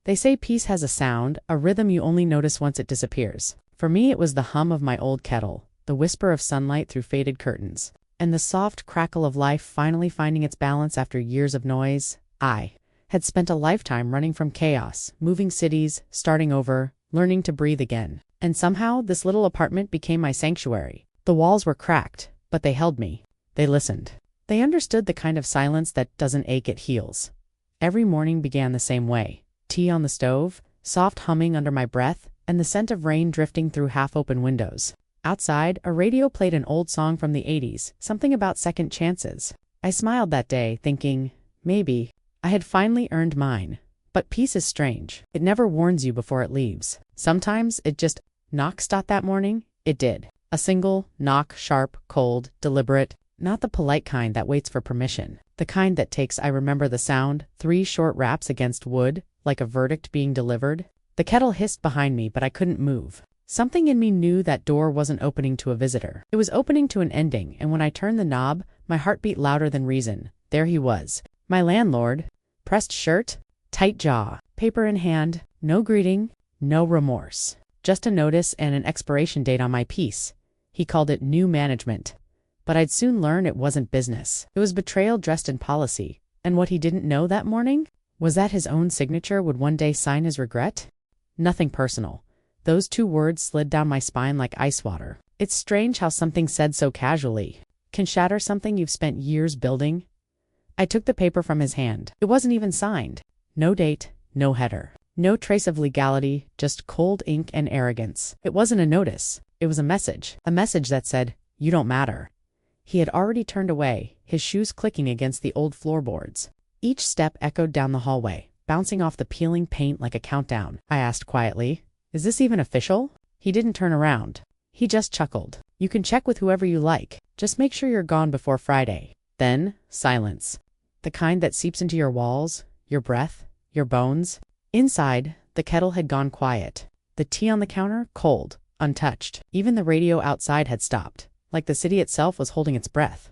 They say peace has a sound, a rhythm you only notice once it disappears. For me, it was the hum of my old kettle, the whisper of sunlight through faded curtains, and the soft crackle of life finally finding its balance after years of noise. I had spent a lifetime running from chaos, moving cities, starting over, learning to breathe again. And somehow, this little apartment became my sanctuary. The walls were cracked, but they held me. They listened. They understood the kind of silence that doesn't ache, it heals. Every morning began the same way. Tea on the stove, soft humming under my breath, and the scent of rain drifting through half-open windows. Outside, a radio played an old song from the 80s, something about second chances. I smiled that day, thinking, maybe I had finally earned mine. But peace is strange. It never warns you before it leaves. Sometimes it just knocks. That morning, it did. A single knock, sharp, cold, deliberate, not the polite kind that waits for permission. The kind that takes, I remember the sound, 3 short raps against wood, like a verdict being delivered. The kettle hissed behind me, but I couldn't move. Something in me knew that door wasn't opening to a visitor. It was opening to an ending, and when I turned the knob, my heart beat louder than reason. There he was. My landlord. Pressed shirt, tight jaw, paper in hand, no greeting, no remorse. Just a notice and an expiration date on my piece. He called it new management. But I'd soon learn it wasn't business. It was betrayal dressed in policy. And what he didn't know that morning was that his own signature would one day sign his regret. Nothing personal. Those 2 words slid down my spine like ice water. It's strange how something said so casually can shatter something you've spent years building. I took the paper from his hand. It wasn't even signed. No date, no header. No trace of legality, just cold ink and arrogance. It wasn't a notice. It was a message that said, "You don't matter." He had already turned away, his shoes clicking against the old floorboards. Each step echoed down the hallway, bouncing off the peeling paint like a countdown. I asked quietly, "Is this even official?" He didn't turn around. He just chuckled. "You can check with whoever you like. Just make sure you're gone before Friday." Then, silence. The kind that seeps into your walls, your breath, your bones. Inside, the kettle had gone quiet. The tea on the counter, cold, untouched. Even the radio outside had stopped, like the city itself was holding its breath.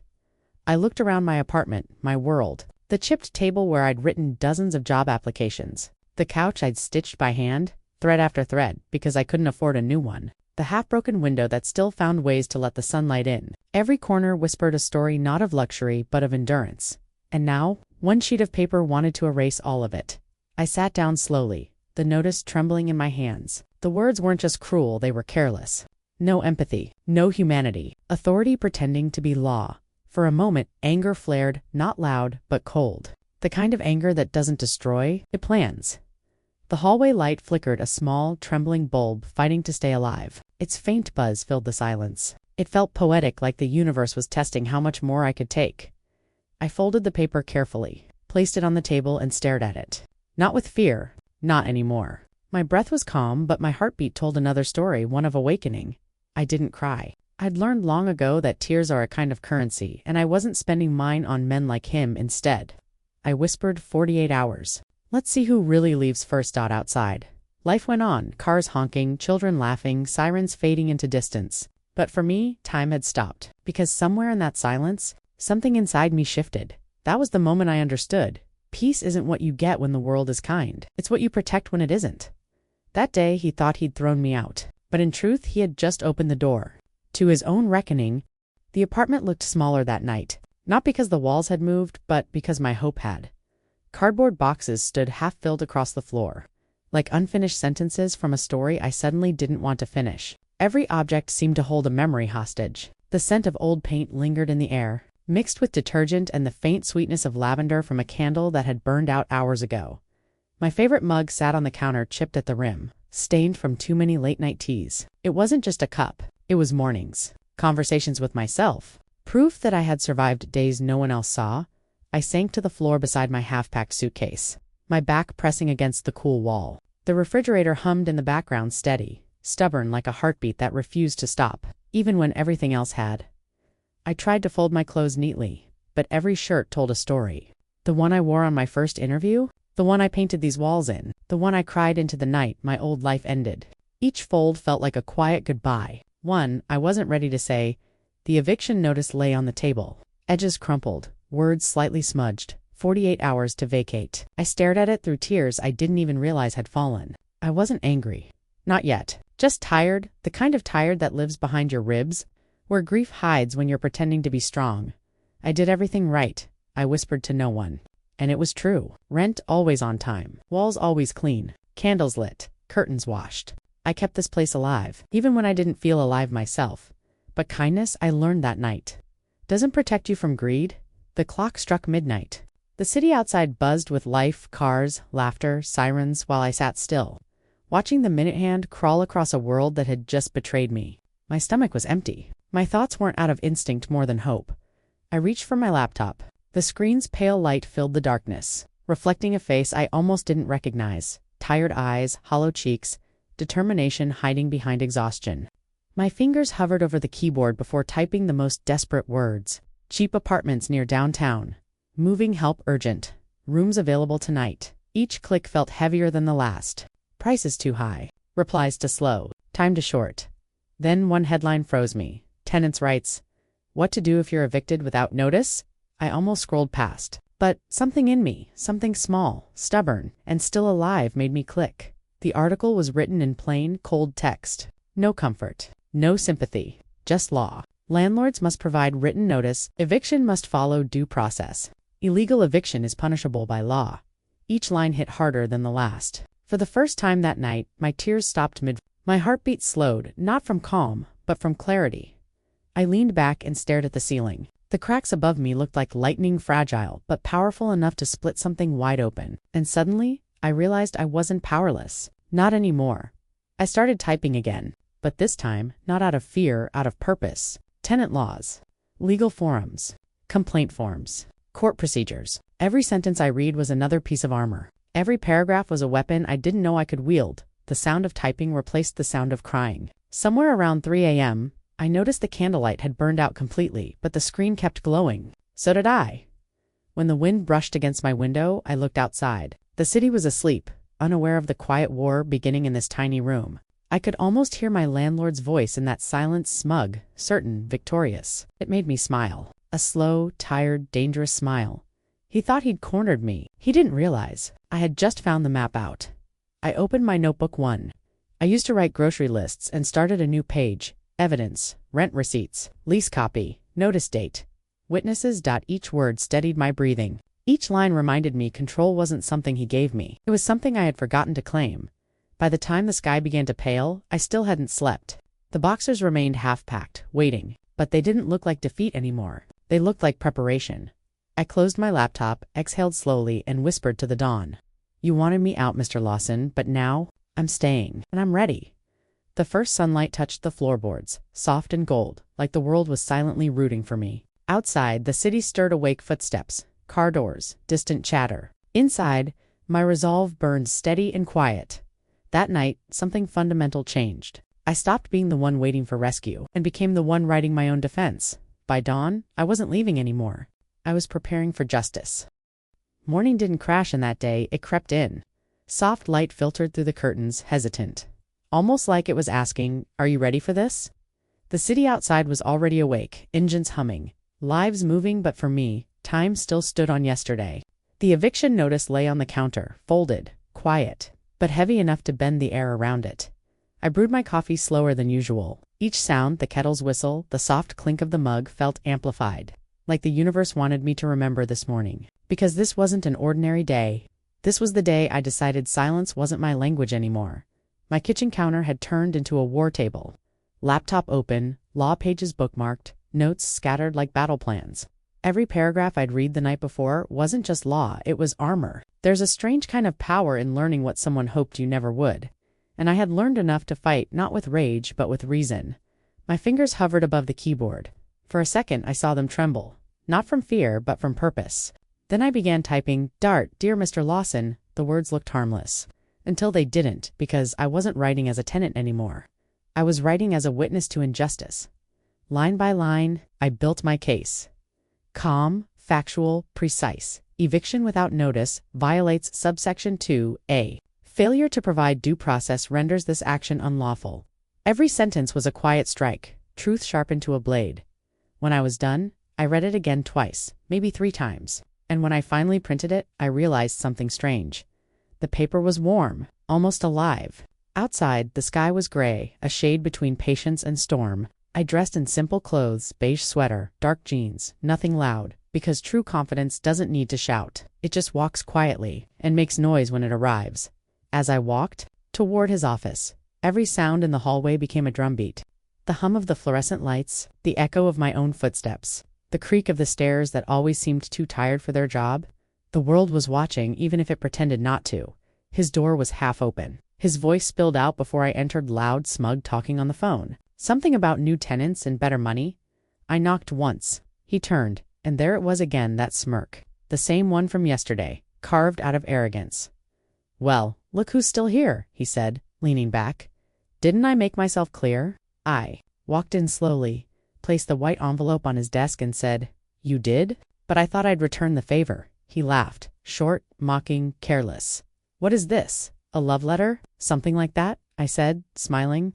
I looked around my apartment, my world. The chipped table where I'd written dozens of job applications. The couch I'd stitched by hand, thread after thread, because I couldn't afford a new one. The half-broken window that still found ways to let the sunlight in. Every corner whispered a story not of luxury, but of endurance. And now, one sheet of paper wanted to erase all of it. I sat down slowly, the notice trembling in my hands. The words weren't just cruel, they were careless. No empathy, no humanity, authority pretending to be law. For a moment, anger flared, not loud, but cold. The kind of anger that doesn't destroy, it plans. The hallway light flickered, a small, trembling bulb fighting to stay alive. Its faint buzz filled the silence. It felt poetic, like the universe was testing how much more I could take. I folded the paper carefully, placed it on the table, and stared at it. Not with fear, not anymore. My breath was calm, but my heartbeat told another story, one of awakening. I didn't cry. I'd learned long ago that tears are a kind of currency, and I wasn't spending mine on men like him instead. I whispered, 48 hours. Let's see who really leaves first. Outside. Life went on, cars honking, children laughing, sirens fading into distance. But for me, time had stopped. Because somewhere in that silence, something inside me shifted. That was the moment I understood. Peace isn't what you get when the world is kind. It's what you protect when it isn't. That day, he thought he'd thrown me out. But in truth, he had just opened the door. To his own reckoning, the apartment looked smaller that night. Not because the walls had moved, but because my hope had. Cardboard boxes stood half-filled across the floor, like unfinished sentences from a story I suddenly didn't want to finish. Every object seemed to hold a memory hostage. The scent of old paint lingered in the air, mixed with detergent and the faint sweetness of lavender from a candle that had burned out hours ago. My favorite mug sat on the counter, chipped at the rim, stained from too many late-night teas. It wasn't just a cup. It was mornings, conversations with myself, proof that I had survived days no one else saw. I sank to the floor beside my half-packed suitcase, my back pressing against the cool wall. The refrigerator hummed in the background, steady, stubborn, like a heartbeat that refused to stop, even when everything else had. I tried to fold my clothes neatly, but every shirt told a story. The one I wore on my first interview, the one I painted these walls in, the one I cried into the night my old life ended. Each fold felt like a quiet goodbye. One I wasn't ready to say. The eviction notice lay on the table, edges crumpled, words slightly smudged. 48 hours to vacate. I stared at it through tears I didn't even realize had fallen. I wasn't angry. Not yet. Just tired, the kind of tired that lives behind your ribs, where grief hides when you're pretending to be strong. I did everything right, I whispered to no one. And it was true. Rent always on time, walls always clean, candles lit, curtains washed. I kept this place alive, even when I didn't feel alive myself. But kindness, I learned that night, doesn't protect you from greed. The clock struck midnight. The city outside buzzed with life, cars, laughter, sirens, while I sat still, watching the minute hand crawl across a world that had just betrayed me. My stomach was empty. My thoughts weren't out of instinct more than hope. I reached for my laptop. The screen's pale light filled the darkness, reflecting a face I almost didn't recognize. Tired eyes, hollow cheeks, determination hiding behind exhaustion. My fingers hovered over the keyboard before typing the most desperate words. Cheap apartments near downtown. Moving help urgent. Rooms available tonight. Each click felt heavier than the last. Prices too high. Replies too slow. Time too short. Then one headline froze me. Tenants writes, "What to do if you're evicted without notice?" I almost scrolled past. But something in me, something small, stubborn, and still alive made me click. The article was written in plain, cold text. No comfort. No sympathy. Just law. Landlords must provide written notice. Eviction must follow due process. Illegal eviction is punishable by law. Each line hit harder than the last. For the first time that night, my tears stopped mid. My heartbeat slowed, not from calm, but from clarity. I leaned back and stared at the ceiling. The cracks above me looked like lightning, fragile, but powerful enough to split something wide open. And suddenly, I realized I wasn't powerless. Not anymore. I started typing again, but this time, not out of fear, out of purpose. Tenant laws, legal forums, complaint forms, court procedures. Every sentence I read was another piece of armor. Every paragraph was a weapon I didn't know I could wield. The sound of typing replaced the sound of crying. Somewhere around 3 a.m., I noticed the candlelight had burned out completely, but the screen kept glowing. So did I. When the wind brushed against my window, I looked outside. The city was asleep, unaware of the quiet war beginning in this tiny room. I could almost hear my landlord's voice in that silence, smug, certain, victorious. It made me smile. A slow, tired, dangerous smile. He thought he'd cornered me. He didn't realize I had just found the map out. I opened my notebook 1. I used to write grocery lists and started a new page. Evidence, rent receipts, lease copy, notice date, witnesses. Each word steadied my breathing. Each line reminded me control wasn't something he gave me. It was something I had forgotten to claim. By the time the sky began to pale, I still hadn't slept. The boxes remained half-packed, waiting, but they didn't look like defeat anymore. They looked like preparation. I closed my laptop, exhaled slowly, and whispered to the dawn. "You wanted me out, Mr. Lawson, but now, I'm staying, and I'm ready." The first sunlight touched the floorboards, soft and gold, like the world was silently rooting for me. Outside, the city stirred awake footsteps, car doors, distant chatter. Inside, my resolve burned steady and quiet. That night, something fundamental changed. I stopped being the one waiting for rescue and became the one writing my own defense. By dawn, I wasn't leaving anymore. I was preparing for justice. Morning didn't crash in that day, it crept in. Soft light filtered through the curtains, hesitant. Almost like it was asking, "Are you ready for this?" The city outside was already awake, engines humming, lives moving, but for me, time still stood on yesterday. The eviction notice lay on the counter, folded, quiet, but heavy enough to bend the air around it. I brewed my coffee slower than usual. Each sound, the kettle's whistle, the soft clink of the mug, felt amplified, like the universe wanted me to remember this morning. Because this wasn't an ordinary day. This was the day I decided silence wasn't my language anymore. My kitchen counter had turned into a war table. Laptop open, law pages bookmarked, notes scattered like battle plans. Every paragraph I'd read the night before wasn't just law, it was armor. There's a strange kind of power in learning what someone hoped you never would. And I had learned enough to fight not with rage, but with reason. My fingers hovered above the keyboard. For a second, I saw them tremble. Not from fear, but from purpose. Then I began typing, "Dart, dear Mr. Lawson." The words looked harmless. Until they didn't, because I wasn't writing as a tenant anymore. I was writing as a witness to injustice. Line by line, I built my case. Calm, factual, precise. Eviction without notice violates subsection 2A. Failure to provide due process renders this action unlawful. Every sentence was a quiet strike, truth sharpened to a blade. When I was done, I read it again twice, maybe 3 times. And when I finally printed it, I realized something strange. The paper was warm, almost alive. Outside, the sky was gray, a shade between patience and storm. I dressed in simple clothes, beige sweater, dark jeans, nothing loud, because true confidence doesn't need to shout. It just walks quietly and makes noise when it arrives. As I walked toward his office, every sound in the hallway became a drumbeat. The hum of the fluorescent lights, the echo of my own footsteps, the creak of the stairs that always seemed too tired for their job. The world was watching, even if it pretended not to. His door was half open. His voice spilled out before I entered, loud, smug talking on the phone. Something about new tenants and better money. I knocked once. He turned, and there it was again, that smirk. The same one from yesterday, carved out of arrogance. "Well, look who's still here," he said, leaning back. "Didn't I make myself clear?" I walked in slowly, placed the white envelope on his desk and said, "You did? But I thought I'd return the favor." He laughed, short, mocking, careless. "What is this? A love letter? Something like that?" I said, smiling.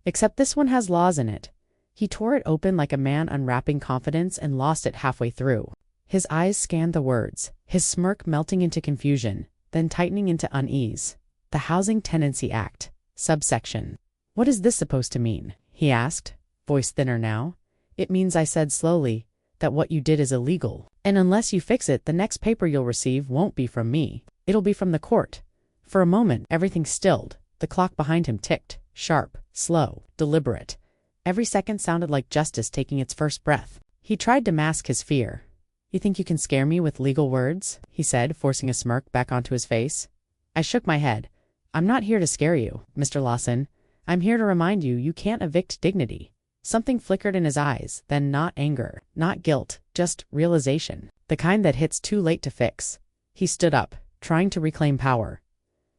"Except this one has laws in it." He tore it open like a man unwrapping confidence and lost it halfway through. His eyes scanned the words, his smirk melting into confusion, then tightening into unease. "The Housing Tenancy Act, subsection. What is this supposed to mean?" he asked, voice thinner now. "It means," I said slowly, "that what you did is illegal. And unless you fix it, the next paper you'll receive won't be from me. It'll be from the court." For a moment, everything stilled. The clock behind him ticked, sharp, slow, deliberate. Every second sounded like justice taking its first breath. He tried to mask his fear. "You think you can scare me with legal words?" he said, forcing a smirk back onto his face. I shook my head. "I'm not here to scare you, Mr. Lawson. I'm here to remind you you can't evict dignity." Something flickered in his eyes, then not anger, not guilt, just realization. The kind that hits too late to fix. He stood up, trying to reclaim power.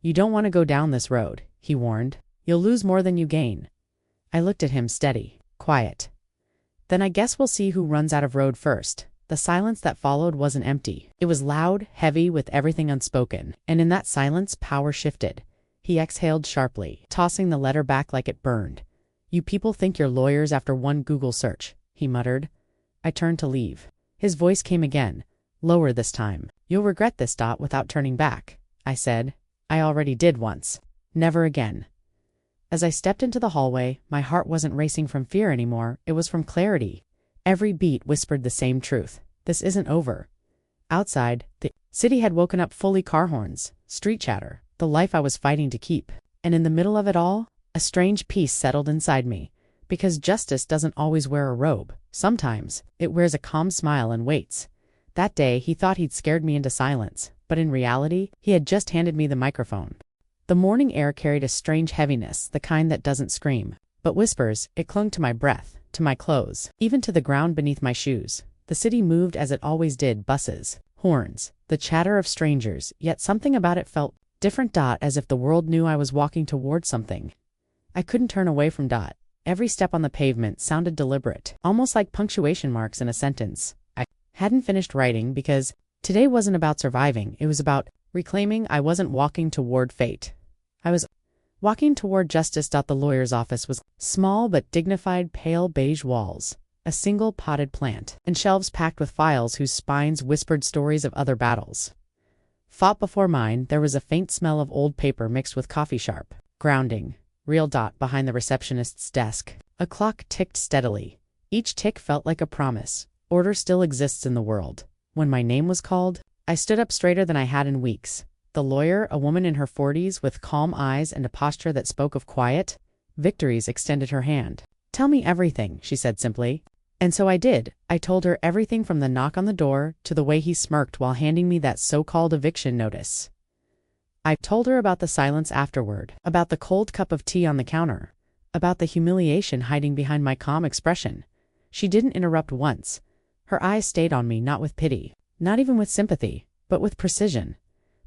"You don't want to go down this road," he warned. "You'll lose more than you gain." I looked at him, steady, quiet. "Then I guess we'll see who runs out of road first." The silence that followed wasn't empty. It was loud, heavy, with everything unspoken. And in that silence, power shifted. He exhaled sharply, tossing the letter back like it burned. "You people think you're lawyers after one Google search," he muttered. I turned to leave. His voice came again, lower this time. "You'll regret this, Dot, without turning back," I said. "I already did once. Never again." As I stepped into the hallway, my heart wasn't racing from fear anymore, it was from clarity. Every beat whispered the same truth. This isn't over. Outside, the city had woken up, fully car horns, street chatter, the life I was fighting to keep. And in the middle of it all, a strange peace settled inside me. Because justice doesn't always wear a robe. Sometimes, it wears a calm smile and waits. That day, he thought he'd scared me into silence, but in reality, he had just handed me the microphone. The morning air carried a strange heaviness, the kind that doesn't scream, but whispers. It clung to my breath, to my clothes, even to the ground beneath my shoes. The city moved as it always did, buses, horns, the chatter of strangers, yet something about it felt different. Dot, as if the world knew I was walking toward something. I couldn't turn away from Dot. Every step on the pavement sounded deliberate, almost like punctuation marks in a sentence. I hadn't finished writing because today wasn't about surviving, it was about reclaiming. I wasn't walking toward fate. I was walking toward justice. The lawyer's office was small but dignified, pale beige walls, a single potted plant, and shelves packed with files whose spines whispered stories of other battles fought before mine. There was a faint smell of old paper mixed with coffee, sharp, grounding, real. Dot, behind the receptionist's desk. A clock ticked steadily. Each tick felt like a promise. Order still exists in the world. When my name was called, I stood up straighter than I had in weeks. The lawyer, a woman in her 40s with calm eyes and a posture that spoke of quiet victories, extended her hand. "Tell me everything," she said simply. And so I did. I told her everything, from the knock on the door to the way he smirked while handing me that so-called eviction notice. I told her about the silence afterward, about the cold cup of tea on the counter, about the humiliation hiding behind my calm expression. She didn't interrupt once. Her eyes stayed on me, not with pity, not even with sympathy, but with precision.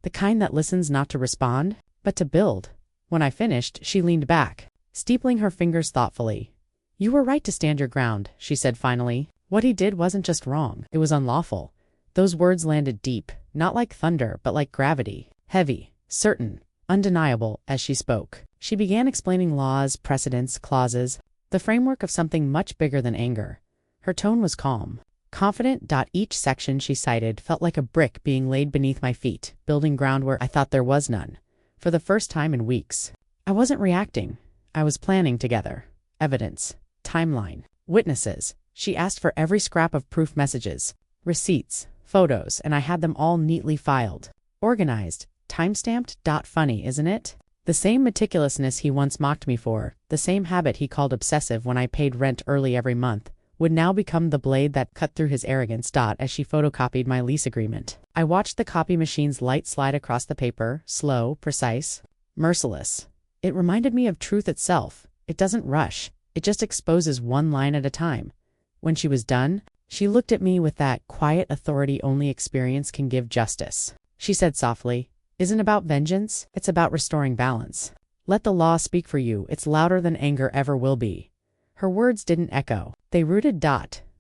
The kind that listens not to respond, but to build. When I finished, she leaned back, steepling her fingers thoughtfully. "You were right to stand your ground," she said finally. "What he did wasn't just wrong, it was unlawful." Those words landed deep, not like thunder, but like gravity, heavy, certain, undeniable. As she spoke, she began explaining laws, precedents, clauses, the framework of something much bigger than anger. Her tone was calm, Confident. Each section she cited felt like a brick being laid beneath my feet, building ground where I thought there was none. For the first time in weeks, I wasn't reacting. I was planning together. Evidence, timeline, witnesses. She asked for every scrap of proof, messages, receipts, photos, and I had them all neatly filed, organized, time-stamped. Funny, isn't it? The same meticulousness he once mocked me for, the same habit he called obsessive when I paid rent early every month, would now become the blade that cut through his arrogance. As she photocopied my lease agreement, I watched the copy machine's light slide across the paper, slow, precise, merciless. It reminded me of truth itself. It doesn't rush. It just exposes one line at a time. When she was done, she looked at me with that quiet authority only experience can give. Justice, she said softly, isn't about vengeance, it's about restoring balance. Let the law speak for you. It's louder than anger ever will be. Her words didn't echo. They rooted.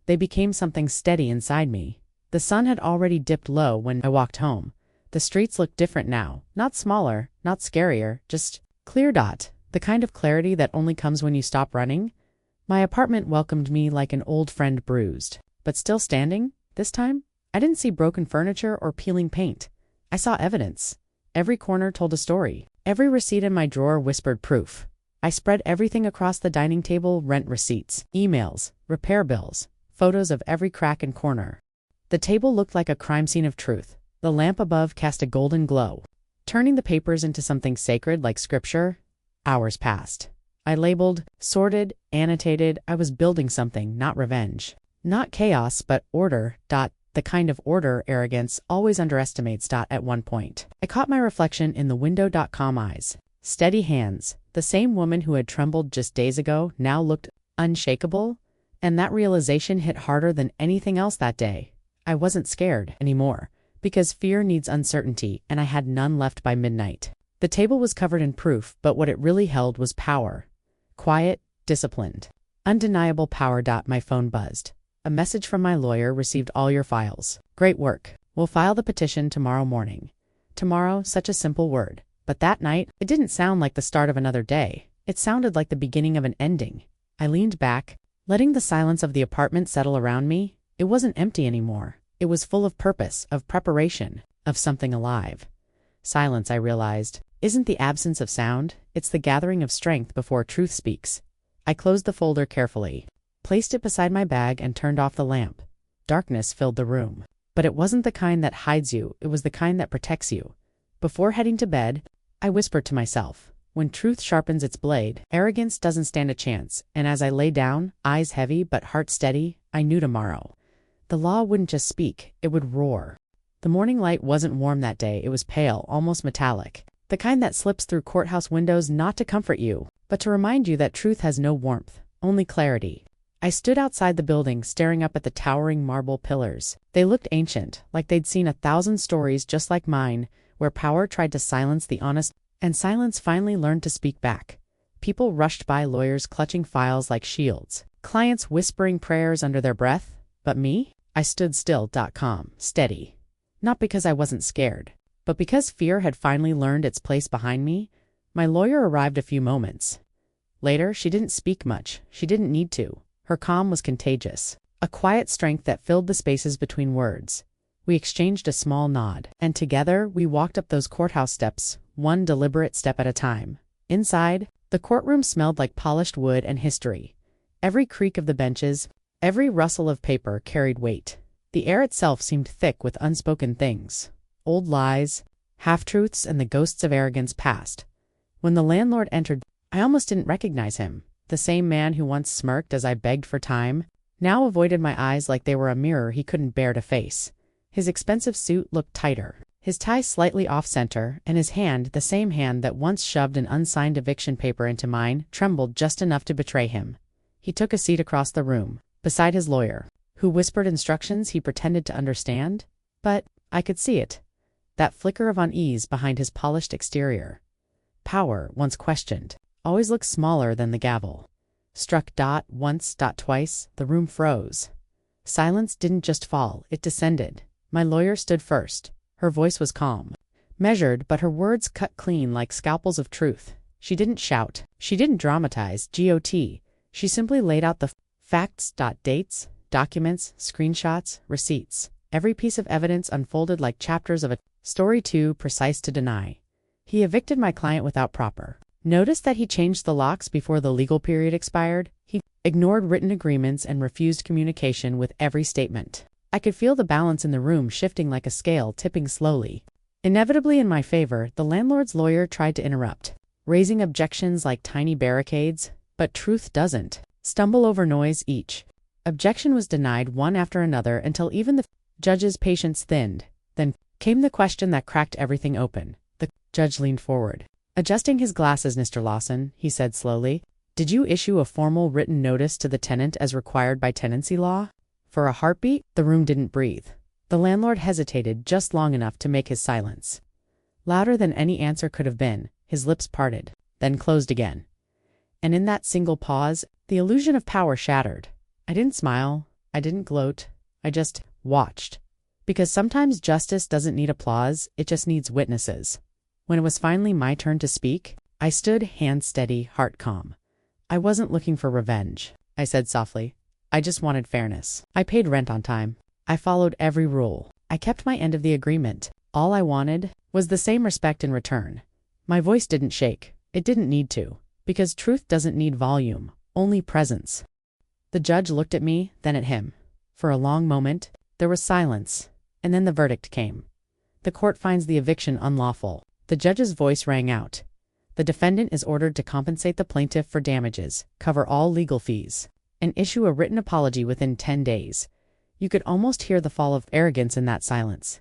They became something steady inside me. The sun had already dipped low when I walked home. The streets looked different now. Not smaller, not scarier, just clear. The kind of clarity that only comes when you stop running. My apartment welcomed me like an old friend, bruised, but still standing. This time, I didn't see broken furniture or peeling paint. I saw evidence. Every corner told a story. Every receipt in my drawer whispered proof. I spread everything across the dining table: rent receipts, emails, repair bills, photos of every crack and corner. The table looked like a crime scene of truth. The lamp above cast a golden glow, turning the papers into something sacred like scripture. Hours passed. I labeled, sorted, annotated. I was building something, not revenge. Not chaos, but order. The kind of order arrogance always underestimates. At one point, I caught my reflection in the window.com eyes. Steady hands. The same woman who had trembled just days ago now looked unshakable, and that realization hit harder than anything else that day. I wasn't scared anymore, because fear needs uncertainty, and I had none left by midnight. The table was covered in proof, but what it really held was power. Quiet, disciplined, undeniable power. My phone buzzed. A message from my lawyer: received all your files. Great work. We'll file the petition tomorrow morning. Tomorrow, such a simple word. But that night, it didn't sound like the start of another day. It sounded like the beginning of an ending. I leaned back, letting the silence of the apartment settle around me. It wasn't empty anymore. It was full of purpose, of preparation, of something alive. Silence, I realized, isn't the absence of sound, it's the gathering of strength before truth speaks. I closed the folder carefully, placed it beside my bag, and turned off the lamp. Darkness filled the room. But it wasn't the kind that hides you, it was the kind that protects you. Before heading to bed, I whispered to myself, when truth sharpens its blade, arrogance doesn't stand a chance. And as I lay down, eyes heavy but heart steady, I knew tomorrow the law wouldn't just speak, it would roar. The morning light wasn't warm that day. It was pale, almost metallic. The kind that slips through courthouse windows not to comfort you, but to remind you that truth has no warmth, only clarity. I stood outside the building, staring up at the towering marble pillars. They looked ancient, like they'd seen 1,000 stories just like mine, where power tried to silence the honest, and silence finally learned to speak back. People rushed by, lawyers clutching files like shields, clients whispering prayers under their breath. But me? I stood still. Calm, steady. Not because I wasn't scared, but because fear had finally learned its place behind me. My lawyer arrived a few moments later. She didn't speak much. She didn't need to. Her calm was contagious, a quiet strength that filled the spaces between words. We exchanged a small nod, and together we walked up those courthouse steps, one deliberate step at a time. Inside, the courtroom smelled like polished wood and history. Every creak of the benches, every rustle of paper carried weight. The air itself seemed thick with unspoken things. Old lies, half-truths, and the ghosts of arrogance past. When the landlord entered, I almost didn't recognize him. The same man who once smirked as I begged for time, now avoided my eyes like they were a mirror he couldn't bear to face. His expensive suit looked tighter, his tie slightly off-center, and his hand, the same hand that once shoved an unsigned eviction paper into mine, trembled just enough to betray him. He took a seat across the room, beside his lawyer, who whispered instructions he pretended to understand. But I could see it, that flicker of unease behind his polished exterior. Power, once questioned, always looks smaller than the gavel. Struck once, twice, the room froze. Silence didn't just fall, it descended. My lawyer stood first. Her voice was calm, measured, but her words cut clean like scalpels of truth. She didn't shout. She didn't dramatize. She simply laid out the facts. Dates, documents, screenshots, receipts. Every piece of evidence unfolded like chapters of a story too precise to deny. He evicted my client without proper notice that he changed the locks before the legal period expired. He ignored written agreements and refused communication with every statement. I could feel the balance in the room shifting like a scale tipping slowly. Inevitably in my favor, the landlord's lawyer tried to interrupt, raising objections like tiny barricades, but truth doesn't stumble over noise. Each objection was denied one after another until even the judge's patience thinned. Then came the question that cracked everything open. The judge leaned forward. Adjusting his glasses, Mr. Lawson, he said slowly, "Did you issue a formal written notice to the tenant as required by tenancy law?" For a heartbeat, the room didn't breathe. The landlord hesitated just long enough to make his silence louder than any answer could have been. His lips parted, then closed again. And in that single pause, the illusion of power shattered. I didn't smile. I didn't gloat. I just watched. Because sometimes justice doesn't need applause, it just needs witnesses. When it was finally my turn to speak, I stood hand steady, heart calm. "I wasn't looking for revenge," I said softly. "I just wanted fairness. I paid rent on time. I followed every rule. I kept my end of the agreement. All I wanted was the same respect in return." My voice didn't shake. It didn't need to, because truth doesn't need volume, only presence. The judge looked at me, then at him. For a long moment, there was silence, and then the verdict came. The court finds the eviction unlawful. The judge's voice rang out. The defendant is ordered to compensate the plaintiff for damages, cover all legal fees, and issue a written apology within 10 days. You could almost hear the fall of arrogance in that silence.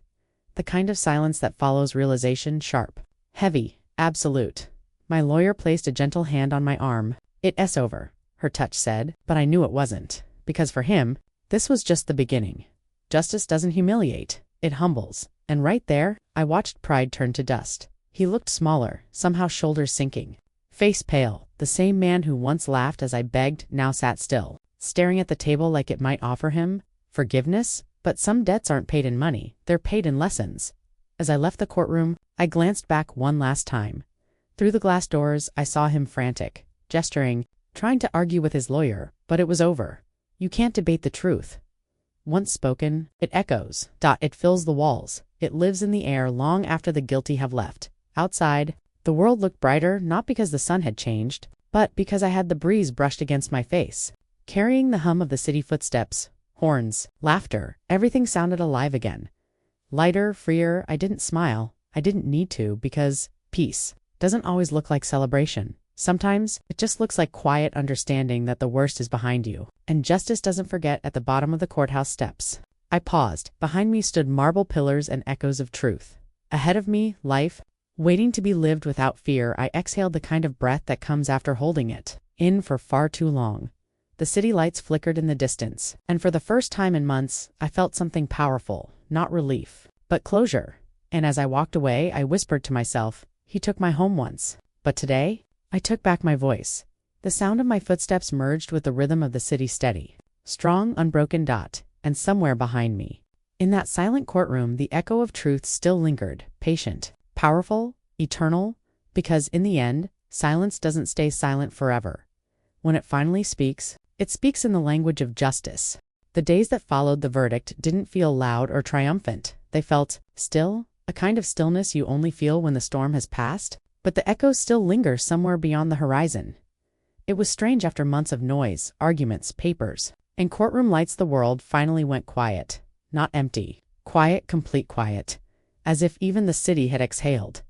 The kind of silence that follows realization, sharp, heavy, absolute. My lawyer placed a gentle hand on my arm. "It's over," her touch said, but I knew it wasn't, because for him, this was just the beginning. Justice doesn't humiliate, it humbles. And right there, I watched pride turn to dust. He looked smaller, somehow shoulders sinking. Face pale, the same man who once laughed as I begged now sat still, staring at the table like it might offer him forgiveness. But some debts aren't paid in money, they're paid in lessons. As I left the courtroom, I glanced back one last time. Through the glass doors, I saw him frantic, gesturing, trying to argue with his lawyer, but it was over. You can't debate the truth. Once spoken, it echoes. It fills the walls. It lives in the air long after the guilty have left. Outside, the world looked brighter not because the sun had changed, but because I had the breeze brushed against my face. Carrying the hum of the city footsteps, horns, laughter, everything sounded alive again. Lighter, freer. I didn't smile. I didn't need to, because peace doesn't always look like celebration. Sometimes it just looks like quiet understanding that the worst is behind you, and justice doesn't forget at the bottom of the courthouse steps. I paused. Behind me stood marble pillars and echoes of truth. Ahead of me, life, waiting to be lived without fear. I exhaled the kind of breath that comes after holding it in for far too long. The city lights flickered in the distance, and for the first time in months, I felt something powerful, not relief, but closure. And as I walked away, I whispered to myself, he took my home once, but today, I took back my voice. The sound of my footsteps merged with the rhythm of the city, steady, strong, unbroken. And somewhere behind me, in that silent courtroom, the echo of truth still lingered, patient, powerful, eternal, because in the end, silence doesn't stay silent forever. When it finally speaks, it speaks in the language of justice. The days that followed the verdict didn't feel loud or triumphant. They felt still, a kind of stillness you only feel when the storm has passed, but the echoes still linger somewhere beyond the horizon. It was strange after months of noise, arguments, papers, and courtroom lights. The world finally went quiet, not empty, quiet, complete quiet, as if even the city had exhaled.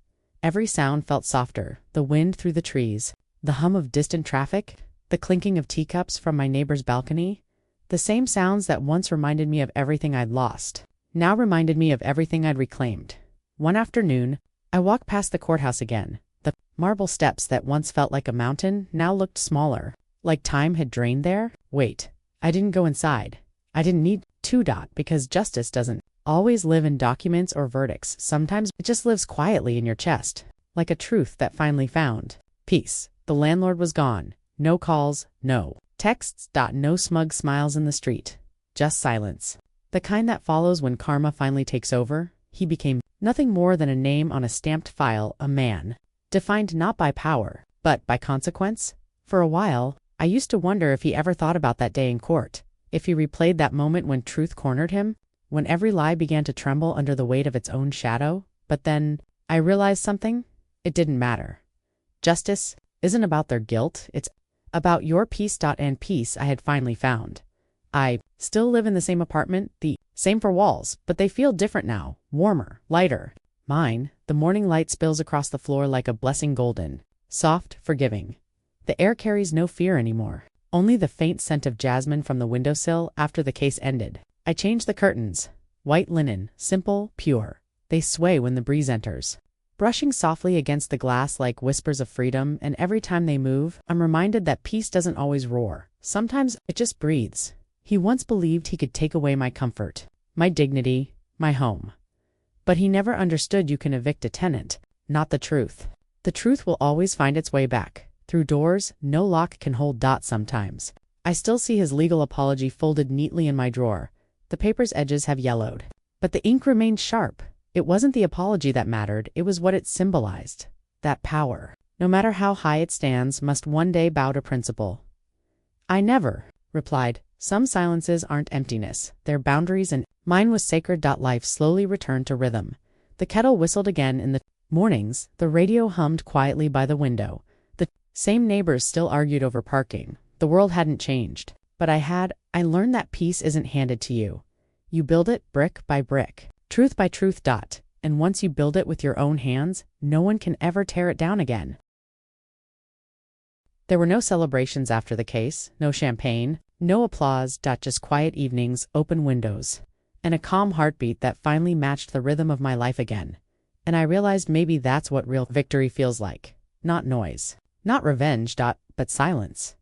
Every sound felt softer, the wind through the trees, the hum of distant traffic, the clinking of teacups from my neighbor's balcony. The same sounds that once reminded me of everything I'd lost, now reminded me of everything I'd reclaimed. One afternoon, I walked past the courthouse again. The marble steps that once felt like a mountain now looked smaller, like time had drained there. Wait, I didn't go inside. I didn't need to. Because justice doesn't always live in documents or verdicts. Sometimes it just lives quietly in your chest, like a truth that finally found peace. The landlord was gone. No calls, no texts. No smug smiles in the street. Just silence. The kind that follows when karma finally takes over. He became nothing more than a name on a stamped file, a man, defined not by power, but by consequence. For a while, I used to wonder if he ever thought about that day in court, If he replayed that moment when truth cornered him, when every lie began to tremble under the weight of its own shadow. But then, I realized something. It didn't matter. Justice isn't about their guilt, it's about your peace. And peace I had finally found. I still live in the same apartment, the same four walls, but they feel different now, warmer, lighter. Mine, the morning light spills across the floor like a blessing, golden, soft, forgiving. The air carries no fear anymore, only the faint scent of jasmine from the windowsill after the case ended. I changed the curtains. White linen, simple, pure. They sway when the breeze enters, brushing softly against the glass like whispers of freedom, and every time they move, I'm reminded that peace doesn't always roar. Sometimes it just breathes. He once believed he could take away my comfort, my dignity, my home. But he never understood you can evict a tenant, not the truth. The truth will always find its way back, through doors no lock can hold. Sometimes I still see his legal apology folded neatly in my drawer. The paper's edges have yellowed, but the ink remained sharp. It wasn't the apology that mattered, it was what it symbolized. That power, no matter how high it stands, must one day bow to principle. I never replied. Some silences aren't emptiness, they're boundaries, and mine was sacred. Life slowly returned to rhythm. The kettle whistled again in the mornings, the radio hummed quietly by the window. The same neighbors still argued over parking. The world hadn't changed, but I learned that peace isn't handed to you. You build it brick by brick, truth by truth. And once you build it with your own hands, no one can ever tear it down again. There were no celebrations after the case, no champagne, no applause. Just quiet evenings, open windows, and a calm heartbeat that finally matched the rhythm of my life again. And I realized maybe that's what real victory feels like. Not noise, not revenge. But silence.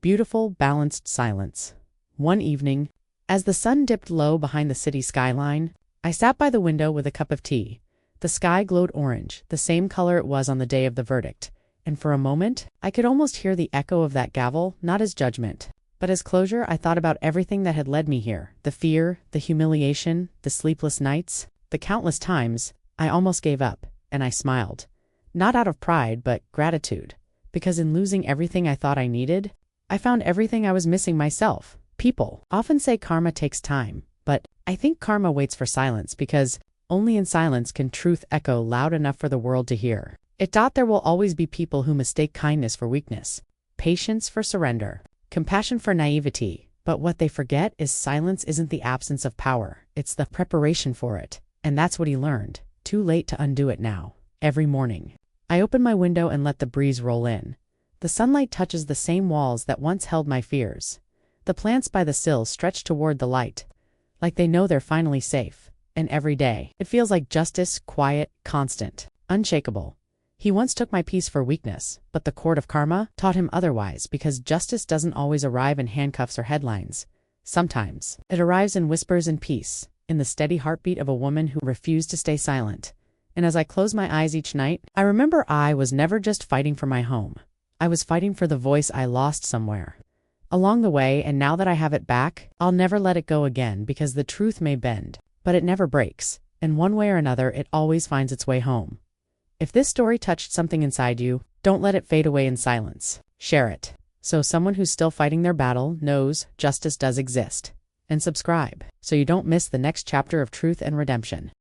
Beautiful, balanced silence. One evening, as the sun dipped low behind the city skyline, I sat by the window with a cup of tea. The sky glowed orange, the same color it was on the day of the verdict. And for a moment, I could almost hear the echo of that gavel, not as judgment, but as closure. I thought about everything that had led me here. The fear, the humiliation, the sleepless nights, the countless times I almost gave up, and I smiled. Not out of pride, but gratitude. Because in losing everything I thought I needed, I found everything I was missing: myself. People often say karma takes time, but I think karma waits for silence, because only in silence can truth echo loud enough for the world to hear. There will always be people who mistake kindness for weakness, patience for surrender, compassion for naivety, but what they forget is silence isn't the absence of power, it's the preparation for it. And that's what he learned. Too late to undo it now. Every morning, I open my window and let the breeze roll in. The sunlight touches the same walls that once held my fears. The plants by the sill stretch toward the light, like they know they're finally safe. And every day, it feels like justice, quiet, constant, unshakable. He once took my peace for weakness, but the court of karma taught him otherwise, because justice doesn't always arrive in handcuffs or headlines. Sometimes, it arrives in whispers and peace, in the steady heartbeat of a woman who refused to stay silent. And as I close my eyes each night, I remember I was never just fighting for my home. I was fighting for the voice I lost somewhere along the way, and now that I have it back, I'll never let it go again, because the truth may bend, but it never breaks, and one way or another it always finds its way home. If this story touched something inside you, don't let it fade away in silence. Share it, so someone who's still fighting their battle knows justice does exist. And subscribe, so you don't miss the next chapter of truth and redemption.